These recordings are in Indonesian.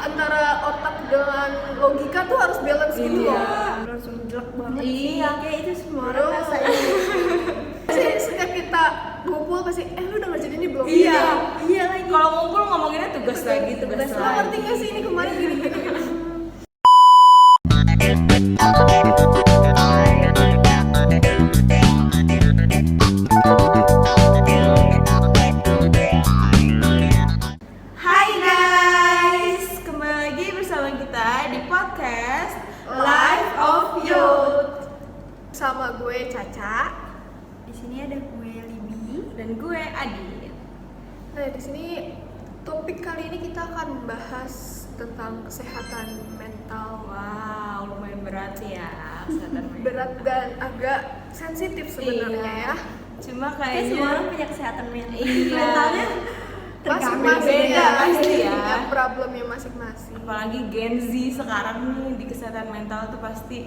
antara otak dengan logika tuh harus balance gitu loh. Langsung jelek banget Iya. sih. Kayak itu semua orang rasain. Sih setiap kita ngumpul pasti lu udah ngerjain ini belum? Iya lagi. Kalau ngumpul ngomonginnya tugas lagi. Lo ngerti gak sih ini kemarin gini-gini? Hai guys, kembali lagi bersama kita di podcast Life of Youth. Sama gue Caca. Di sini ada gue Libi. Dan gue Adi. Nah di sini topik kali ini kita akan membahas tentang kesehatan mental. Wow, lumayan berat ya kesehatan mental. Berat dan agak sensitif sebenarnya Iya. ya. Cuma Kayak kayaknya semua orang punya kesehatan mental. Iya. Mentalnya Masing-masing beda pasti ya. Punya problemnya masing-masing. apalagi Gen Z sekarang nih di kesehatan mental tuh pasti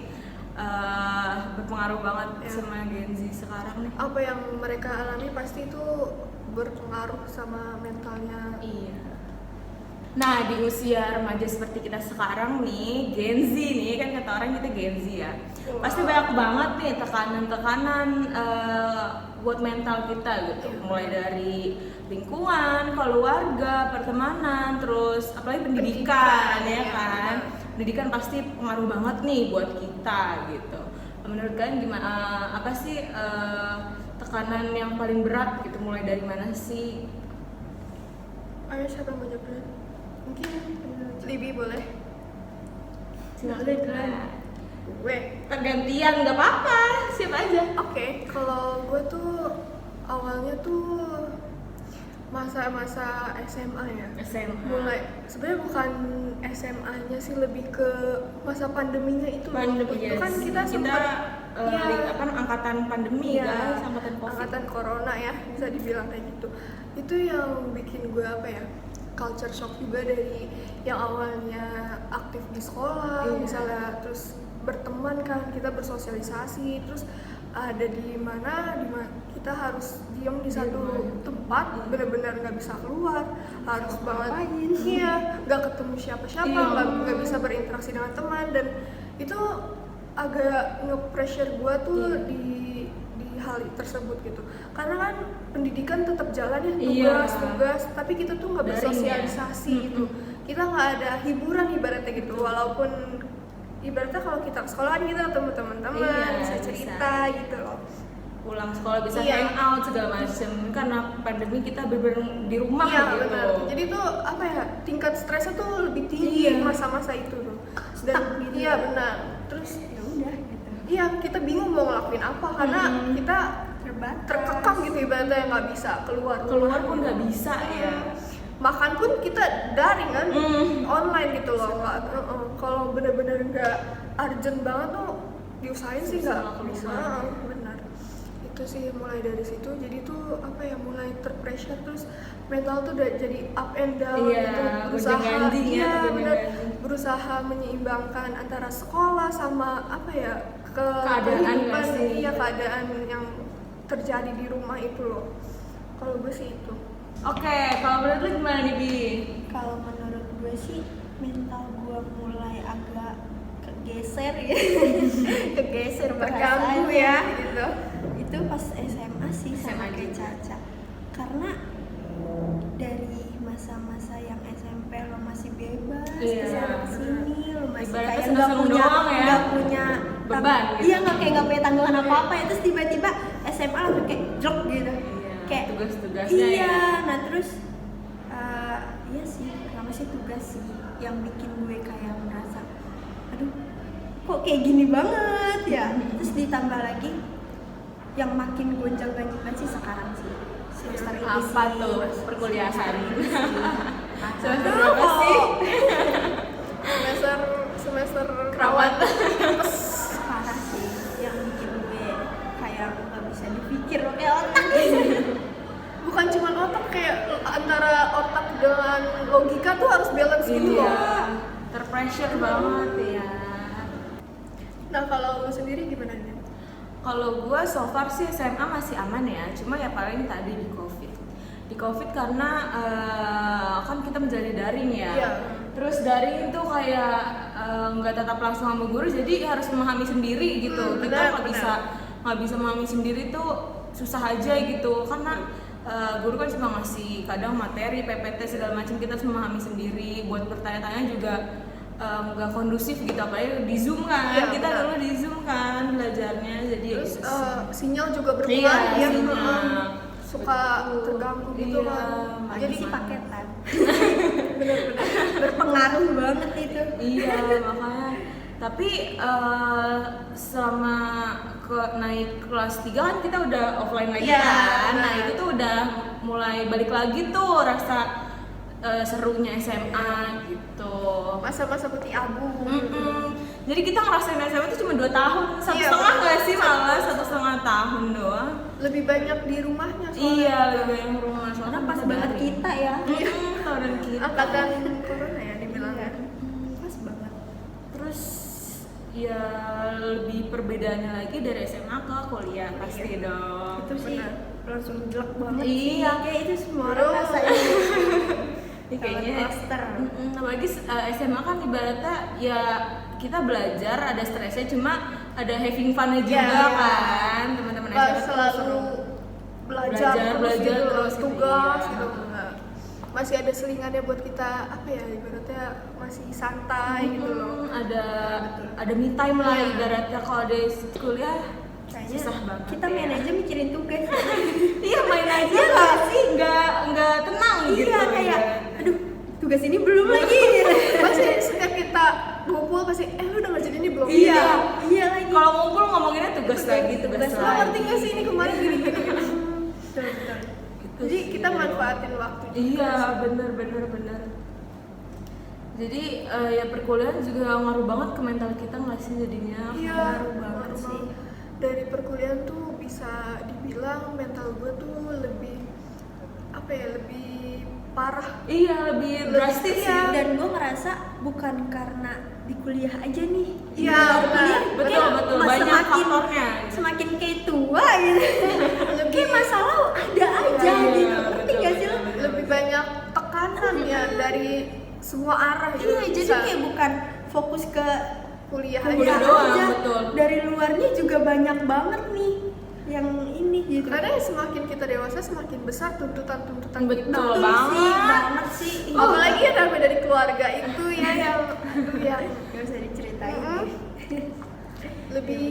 berpengaruh banget Ya. sama Gen Z sekarang nih. Apa yang mereka alami pasti itu berpengaruh sama mentalnya. Iya. Nah, di usia remaja seperti kita sekarang nih, Gen Z nih, kan kata orang kita Gen Z ya. Wow. Pasti banyak banget nih tekanan-tekanan buat mental kita gitu. Mulai dari lingkungan, keluarga, pertemanan, terus apalagi pendidikan ya kan. Pendidikan pasti pengaruh banget nih buat kita gitu. Menurut kalian gimana? Apa sih tekanan yang paling berat gitu? Mulai dari mana sih? Ayo siapa yang mau jawab dulu? Mungkin Libi boleh. Silakan. Udah duluan. Gue. Pergantian nggak apa-apa, siapa aja. Oke, kalau gue tuh awalnya tuh masa-masa SMA ya. SMA. Mulai sebenarnya bukan SMA-nya sih, lebih ke masa pandeminya itu. Pandemi, Itu kan yes. kita sempat angkatan pandemi iya, guys, angkatan COVID. angkatan corona ya, bisa dibilang kayak gitu. Itu yang bikin gue apa ya, culture shock juga, dari yang awalnya aktif di sekolah, Iya. misalnya, terus berteman kan, kita bersosialisasi, terus ada di mana kita harus diam di satu tempat, benar-benar nggak bisa keluar, harus banget, iya, nggak ketemu siapa-siapa, Iya. nggak bisa berinteraksi dengan teman, dan itu agak nge-pressure gue tuh Iya. di hal tersebut gitu, karena kan pendidikan tetap jalan ya, Iya. tugas, tapi kita tuh nggak Daring ya. bersosialisasi gitu, kita nggak ada hiburan ibaratnya gitu, walaupun ibaratnya kalau kita ke sekolah kan kita ketemu teman-teman, Iya, bisa bisa. cerita gitu loh. Pulang sekolah bisa Iya. hangout segala macem, karena pandemi kita bener-bener di rumah Iya gitu. benar. Jadi tuh apa ya, tingkat stresnya tuh lebih tinggi Iya. masa-masa itu tuh. Dan gitu. iya benar. Terus Ya udah gitu. iya, kita bingung mau ngelakuin apa karena kita Terbatas. terkekang gitu ibaratnya, nggak bisa keluar Keluar rumah. pun nggak bisa ya. Makan pun kita daring kan, Mm. online gitu loh. Kalau bener-bener nggak urgent banget tuh diusahain sih nggak Susah bisa. keluar. Benar. Itu sih mulai dari situ. Jadi tuh apa ya, mulai terpressure, terus mental tuh udah jadi up and down Iya, gitu. Berusaha, gonjang-ganjing ya, iya benar. gonjang-ganjing. Berusaha menyeimbangkan antara sekolah sama apa ya, Keadaan kehidupan, nggak sih? iya, keadaan yang terjadi di rumah itu loh. Kalau gue sih itu. Oke, kalau menurut lu gimana nih Bi? Kalau menurut gue sih mental gue mulai agak kegeser ya. Kegeser Terganggu bahasanya. ya gitu. Itu pas SMA sih sama SMA kayak juga. Caca. Karena dari masa-masa yang SMP lo masih bebas Iya. kesana kesini, lo masih Ibaratnya kayak seneng-seneng doang ya. nggak punya Beban gitu. Iya, nggak punya tanggungan apa-apa ya. Terus tiba-tiba SMA langsung kayak drop gitu. Iya, Kayak tugas-tugasnya iya, ya. nah terus iya sih, pertama sih tugas sih yang bikin gue kayak merasa aduh kok kayak gini banget ya. Terus ditambah lagi yang makin gonjang-ganjingan sih sekarang sih semester ini Apa sih. tuh perkuliahan? Semester Semester berapa sih? semester Kerawat. parah sih yang bikin gue kayak nggak bisa dipikir kayak otak. Bukan cuma otak, kayak antara otak dengan logika tuh harus balance gitu loh. Iya, terpressure banget ya. Nah kalau lu sendiri gimana nih? Kalau gue so far sih SMA masih aman ya, cuma ya paling tadi di COVID. Di COVID karena kan kita menjadi daring ya. Iya. Terus daring itu kayak nggak tetap langsung sama guru, jadi harus memahami sendiri gitu. Kita nggak bisa memahami sendiri tuh susah aja gitu, karena guru kan cuma ngasih kadang materi, PPT segala macam, kita harus memahami sendiri. Buat bertanya-tanya juga nggak kondusif gitu, apalagi di Zoom kan. Iya, Kita benar. dulu di Zoom kan belajarnya, jadi Terus gitu sih. sinyal juga Iya, berpengaruh ya, sinyal. suka terganggu gitu Iya, kan. makanya Jadi Jadi si paketan benar-benar berpengaruh banget itu. Iya, makanya. Tapi selama naik kelas 3 kan kita udah offline lagi Iya, kan. Nah, benar. itu tuh udah mulai balik lagi tuh rasa serunya SMA gitu. masa-masa putih abu. Jadi kita ngerasain SMA itu cuma 2 tahun, 1,5 Iya, nggak sih, benar. malah 1,5 tahun doang. Lebih banyak di rumahnya soalnya. Iya, lebih banyak rumah soalnya Karena pas bisa banget daring. kita ya. Tahunan kita. Angkatan corona ya dibilangnya. Pas banget. Terus ya lebih perbedaannya lagi dari SMA ke kuliah pasti dong. Itu sih Benar. langsung jelek banget Iya. sih. Kayak itu semua orang Bro. rasain. Ini kayaknya Cluster. apalagi SMA kan ibaratnya ya kita belajar ada stresnya, cuma ada having fun-nya juga Iya. kan teman-teman Nggak SMA tuh selalu seru. belajar Belajar gitu loh, terus gitu, tugas iya. gitu. Nggak. Masih ada selingannya buat kita apa ya, ibaratnya masih santai gitu loh. Ada me time lah Iya. ibaratnya. Kalau di kuliah Kayaknya susah banget kita ya. main aja mikirin tugas. Iya, main aja Iya nggak sih? nggak tenang gitu. Iya kayak, aduh tugas ini belum lagi. Pasti setiap kita ngumpul pasti lu udah ngerjain ini belum? Iya. Iya lagi. Kalau ngumpul ngomonginnya tugas lagi, tugas Lo lagi. ngerti nggak sih ini kemarin gini gini gini? Betul, betul. Gitu Jadi sih. kita manfaatin waktu juga. Iya, bener. Jadi ya perkuliahan juga ngaruh banget ke mental kita nggak sih jadinya? Iya, Ngaruh banget sih. Dari perkuliahan tuh bisa dibilang mental gue tuh lebih apa ya, lebih parah. Iya, lebih drastis iya. sih. Dan gue ngerasa bukan karena di kuliah aja nih. Iya, Di luar benar. kuliah, Betul, kayak betul. mas- Banyak semakin- faktornya. Semakin kayak tua gitu. Kayak masalah ada aja Iya, gitu. Ngerti betul, gak sih lo? betul. Lebih banyak tekanan ya dari semua arah gitu. Iya, jadi Bisa kayak bukan fokus ke kuliah Kuliah aja. doang, aja. betul. Dari luarnya juga banyak banget nih yang ini gitu. Karena semakin kita dewasa semakin besar tuntutan-tuntutan Betul kita. Betul banget. sih, banget sih. Apalagi yang namanya dari keluarga itu ya yang Gak usah diceritain. Mm-mm. lebih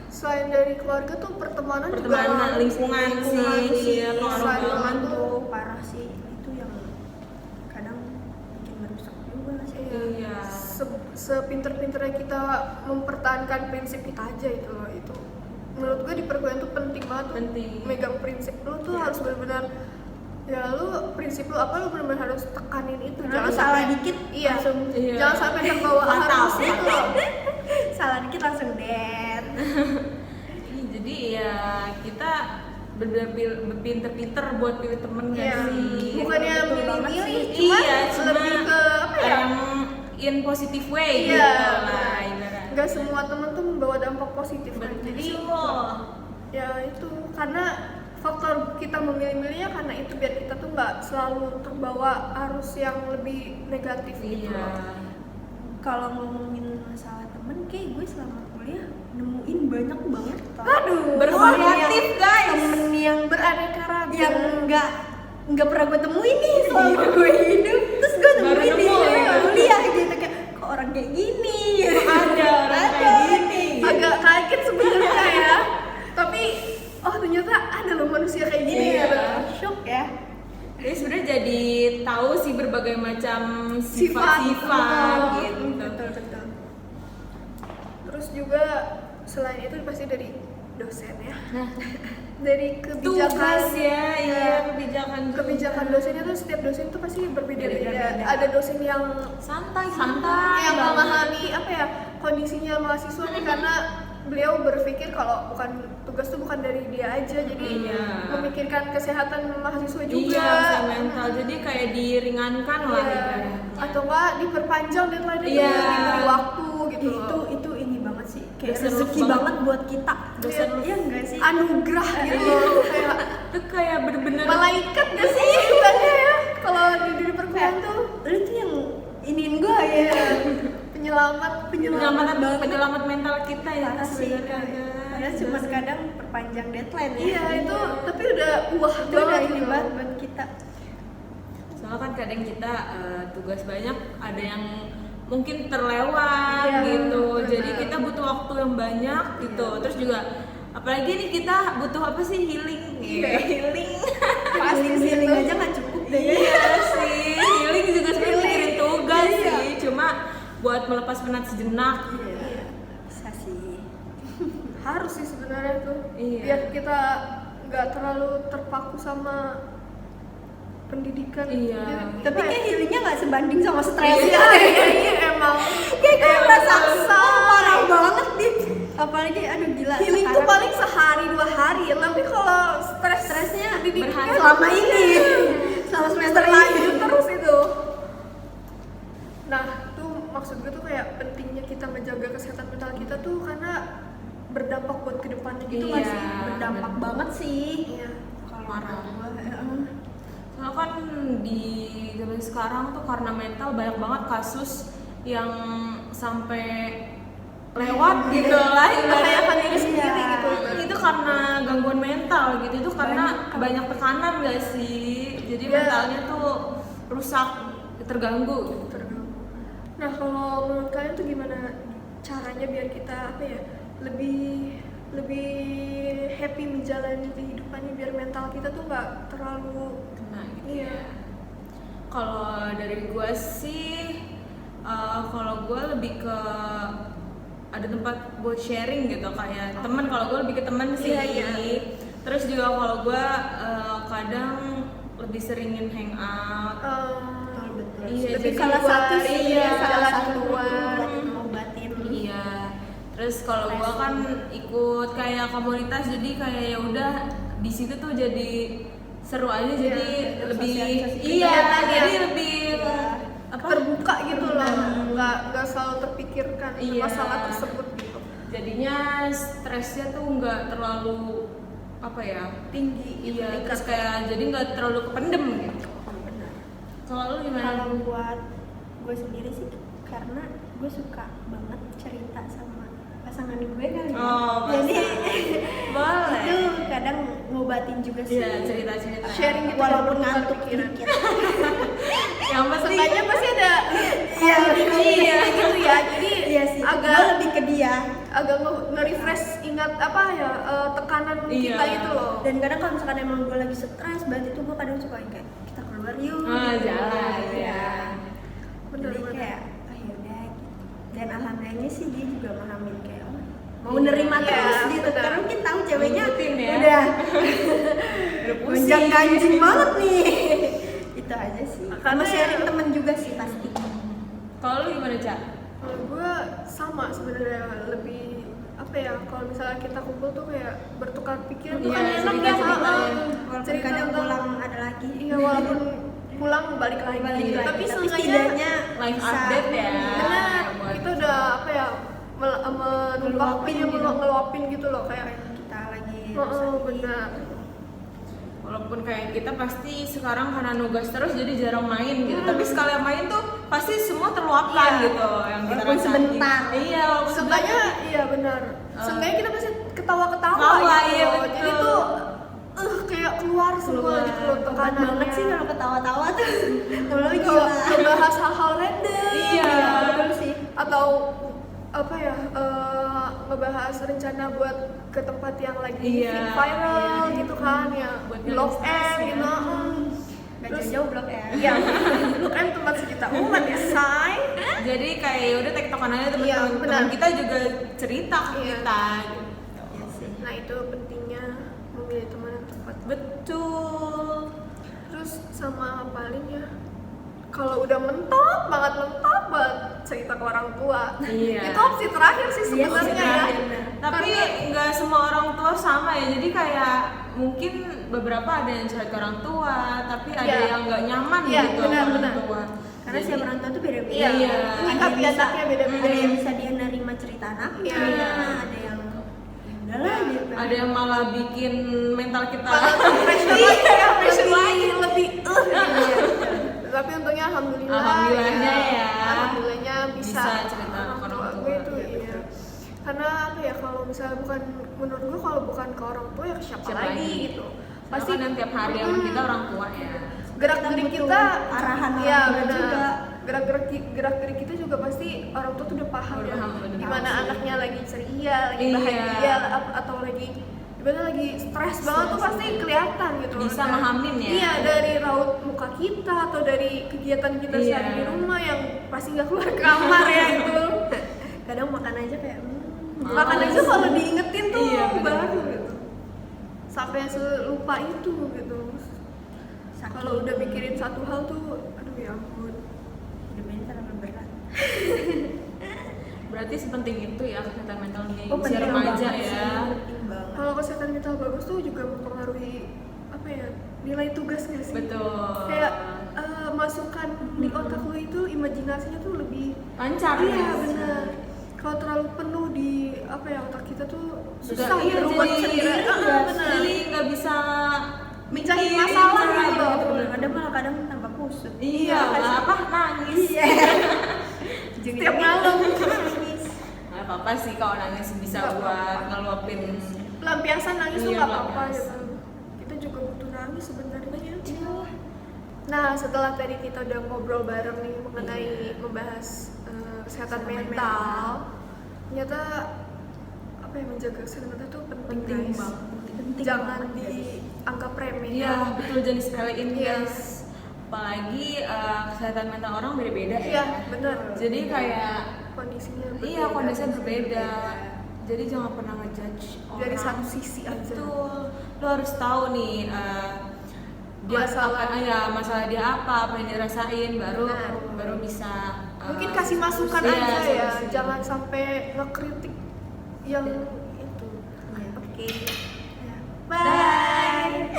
selain dari keluarga tuh pertemanan Pertemanan, juga lingkungan sih, iya, pengaruh Selain banget orang Tuh tuh parah sih, itu yang kadang bikin merusak juga sih. Iya. sepinter-pinternya kita mempertahankan prinsip kita aja itu loh, itu menurut gue di perkuliahan tuh penting banget tuh. Penting. Megang prinsip lu tuh harus benar-benar ya, lu prinsip lu apa, lu benar-benar harus tekanin itu. Karena salah dikit iya langsung Iya. jangan sampai terbawa Fatal, arus gitu loh. salah dikit langsung dead. Jadi ya kita bener-bener pinter-pinter buat pilih temen nggak Iya. sih? Bukannya Betul banget milih-milih, sih. cuma Iya, cuma lebih ke apa ya, yang in positive way Iya. gitu lah ibaratnya. nggak semua temen tuh membawa dampak positif kan. Jadi ya itu karena faktor kita memilih-milihnya karena itu, biar kita tuh nggak selalu terbawa arus yang lebih negatif gitu Iya. loh. Kalau ngomongin masalah temen, kayak gue selama kuliah nemuin banyak banget tau. Aduh, Bervariatif, guys. Temen yang beraneka ragam. yang nggak pernah gue temuin nih selama gue hidup. Terus gue Baru nemuin di nemu ya. kuliah gitu, kayak kok orang kayak gini. Ada orang kayak gini. agak kaget sebenarnya ya, tapi oh ternyata ada loh manusia kayak gini Iya. gitu. Shock ya. Jadi sebenarnya jadi tahu sih berbagai macam Sifat. sifat-sifat Oh, gitu. Betul. Terus juga selain itu pasti dari dosen ya, Nah, dari kebijakan tugas ya, iya kebijakan juga. kebijakan dosennya tuh, setiap dosen tuh pasti berbeda-beda. Beda-beda. Ada dosen yang santai yang banget. memahami apa ya, kondisinya mahasiswa nih, karena beliau berpikir kalau tugas tuh bukan dari dia aja, jadi Iya. memikirkan kesehatan mahasiswa juga. Iya, bisa mental. Jadi kayak diringankan lah Iya. ibaratnya. Atau enggak diperpanjang deadline-nya, Iya. diberi waktu gitu loh. Itu ini banget sih, kayak Dosen rezeki banget. banget buat kita. Dosen Iya enggak sih? Anugerah gitu loh, kayak Itu kayak bener-bener malaikat gak sih bukannya ya kalau di perkuliahan tuh. Lu tuh yang iniin penyelamat mental kita ya Parah sih, sebenarnya. karena cuma kadang perpanjang deadline ya. Iya itu, tapi udah wah Itu udah banget ini gitu. banget buat kita. Soalnya kan kadang kita tugas banyak, ada yang mungkin terlewat Iya, gitu. benar. Jadi kita butuh waktu yang banyak gitu. Iya. Terus juga apalagi nih kita butuh apa sih, healing. Iya. Healing. Pasti sih Healing itu. aja nggak cukup deh. Iya sih. Healing juga sebenarnya mikirin tugas Iya. sih. Cuma buat melepas penat sejenak. Iya. Bisa sih. Harus sih sebenarnya tuh. Iya. Biar kita nggak terlalu terpaku sama pendidikan. Iya. Tapi kayak healingnya nggak sebanding sama stres. Iya, iya emang. Kayak gue merasa maksa. parah banget nih. Apalagi aduh gila. Healing tuh sekarang paling sehari 2 hari, tapi kalau stresnya pendidikan berhari. selama ini selama semester berlanjut ini. terus itu. Nah, tuh maksud gue tuh kayak pentingnya kita menjaga kesehatan mental kita tuh karena berdampak buat kedepannya gitu Iya. kan sih. Berdampak banget sih. Iya. Kalau Parah. gua, Soalnya kan di zaman sekarang tuh karena mental banyak banget kasus yang sampai lewat gitu lah Membahayakan diri Iya. sendiri gitu. itu karena gangguan mental gitu, itu karena banyak tekanan gak sih, jadi Iya. mentalnya tuh rusak, terganggu gitu. Nah, kalau menurut kalian tuh gimana caranya biar kita apa ya, lebih happy menjalani kehidupannya biar mental kita tuh nggak terlalu Kena gitu Iya. ya. Kalau dari gue sih, kalau gue lebih ke ada tempat buat sharing gitu, kayak teman. Kalau gue lebih ke teman sih. Iya, iya. Terus juga kalau gue kadang lebih seringin hangout. betul. Iya, Tapi jadi salah satu sih, iya, salah jalan satu keluar. buat ngobatin. Iya. Terus kalau gua kan ikut kayak komunitas, jadi kayak ya udah di situ tuh jadi seru aja, jadi lebih sosialisasi iya, kegiatan ya. jadi lebih Iya. apa? terbuka gitu loh, nggak selalu terpikirkan Iya. masalah tersebut gitu. Jadinya stresnya tuh nggak terlalu apa ya, Tinggi gitu. iya, terus kayak jadi nggak terlalu kependem gitu. Kalau lu gimana? Kalau buat gue sendiri sih, karena gue suka banget cerita sama pasangan gue kali ya. Oh, Jadi boleh. itu kadang ngobatin juga sih. Iya, cerita-cerita. Sharing gitu Walaupun ya, ngantuk pikiran. dikit. Yang penting Seenggaknya pasti ada Iya, iya gitu ya, jadi Iya sih. Gue agak lebih ke dia. agak nge-refresh ingat apa ya, tekanan Iya. kita itu loh. Dan kadang kalau misalkan emang gue lagi stres banget itu gue kadang suka yang kayak kita keluar yuk. jalan Iya. ya. Bener, Jadi bener. kayak ya udah gitu. Dan alhamdulillahnya sih dia juga memahamin kayak oh, mau Iya, nerima iya, terus gitu. benar. Karena mungkin tahu ceweknya Ngikutin ya. udah Udah pusing. gonjang ganjing banget nih. Itu aja sih. Sama Karena sharing temen juga sih pasti. Kalau lu gimana, Cak? Kalau gue sama sebenarnya, lebih apa ya, kalau misalnya kita kumpul tuh kayak bertukar pikiran tuh Iya, kan enak ya, cerita-cerita ya. Walaupun cerita kadang tentang- pulang ada lagi. iya walaupun pulang balik lagi, Balik lagi. tapi seenggaknya setidaknya Live bisa update ya. benar buat- kita udah apa ya, Ngeluapin gitu. ngeluapin gitu loh kayak kita lagi oh, benar. Walaupun kayak kita pasti sekarang karena nugas terus jadi jarang main gitu. Tapi sekali main tuh pasti semua terluapkan Iya. gitu yang kita Walaupun rasain. sebentar. Iya, walaupun Seenggaknya iya benar. Seenggaknya kita pasti ketawa-ketawa Ketawa, gitu iya, loh. betul. Jadi tuh kayak keluar semua gitu loh Obat tekanannya. banget sih kalau ketawa-tawa tuh. Temen-temen Kalau gila. ngebahas hal-hal random Iya. Betul sih. atau apa ya, ngebahas rencana buat ke tempat yang lagi Iya, viral iya. gitu kan ya, Buat Blok ngilangin M stres ya. gitu. Gak Terus jauh-jauh blok ya. iya, Blok M tempat sekitar umat ya, say. jadi kayak ya udah tektokan aja Iya, teman-teman benar. kita juga cerita ke Iya. kita gitu. Iya sih. Nah itu pentingnya memilih teman yang tepat. Betul. Terus sama paling ya, kalau udah mentok banget cerita ke orang tua. Iya. Itu opsi terakhir sih Iya, sebenarnya opsi ya. terakhir. Tapi nggak semua orang tua sama ya, jadi kayak mungkin beberapa ada yang curhat ke orang tua, tapi ada Iya. yang nggak nyaman Iya, gitu benar, sama orang benar. tua. Karena Jadi- setiap orang tua tuh beda-beda. Iya, Iya. tingkat Ada yang bisa- anaknya beda-beda. Ada yang bisa dia nerima cerita anaknya, Iya. ada yang ya udahlah gitu. Ada yang malah bikin mental kita Pressure Iya, lagi, pressure lagi. lebih gitu. Tapi untungnya alhamdulillah Alhamdulillahnya ya. Alhamdulillahnya bisa Bisa cerita ke misalnya bukan, menurut gue kalau bukan ke orang tua ya ke siapa lagi gitu. Pasti kan tiap hari yang kita orang tua ya. Gerak-gerik Kita kita butuh arahan orang ya, tua benar. juga. Gerak-gerik kita juga pasti orang tua tuh udah paham Udah ya. paham, udah Gimana tahu sih. anaknya lagi ceria, lagi Iya. bahagia atau lagi gimana lagi stres banget tuh pasti kelihatan gitu. Bisa Dan- mahamin ya. Iya, dari raut muka kita atau dari kegiatan kita Iya. sehari di rumah yang pasti nggak keluar kamar ya itu. Kadang makan aja kayak Makan aja kalau diingetin tuh Iya, bener. baru gitu. Sampai selupa itu gitu. Kalau udah mikirin satu hal tuh, aduh ya ampun. hidupnya terlalu berat. Berarti sepenting itu ya kesehatan mental di Oh, usia penting remaja banget ya. sih, penting banget. Kalau kesehatan mental bagus tuh juga mempengaruhi apa ya, nilai tugas nggak sih? Betul. Kayak masukan di otak lo itu imajinasinya tuh lebih Lancar iya ya. benar. Kalau terlalu penuh di apa ya, otak kita tuh Sudah susah iya, berubah jadi sendiri. Benar. jadi nggak bisa Mencari mikirin masalah cara gitu. Ada malah kadang tambah kusut. Iya, Iya, apa nangis. Setiap malam nangis. Nggak apa-apa sih kalau nangis bisa Nggak buat apa-apa. ngeluapin. pelampiasan nangis tuh Iya, nggak apa-apa pelampiasan. gitu. Kita juga butuh nangis sebenarnya. Nah, setelah tadi kita udah ngobrol bareng nih mengenai membahas kesehatan mental, ternyata apa ya, menjaga kesehatan mental itu penting, Penting guys. banget. Penting Jangan banget, guys. dianggap remeh. Iya, betul, jangan disepelein Iya. guys. Apalagi kesehatan mental orang beda-beda Iya, ya. benar. Jadi kayak Kondisinya iya kondisinya berbeda. Jadi jangan pernah ngejudge orang Dari satu sisi aja. Betul. Lo harus tahu nih dia Masalah. masalah dia apa yang dirasain baru Benar. baru bisa Mungkin kasih masukan iya, aja ya, solusi. jangan sampai ngekritik yang itu. Iya. Oke. Ya. Bye.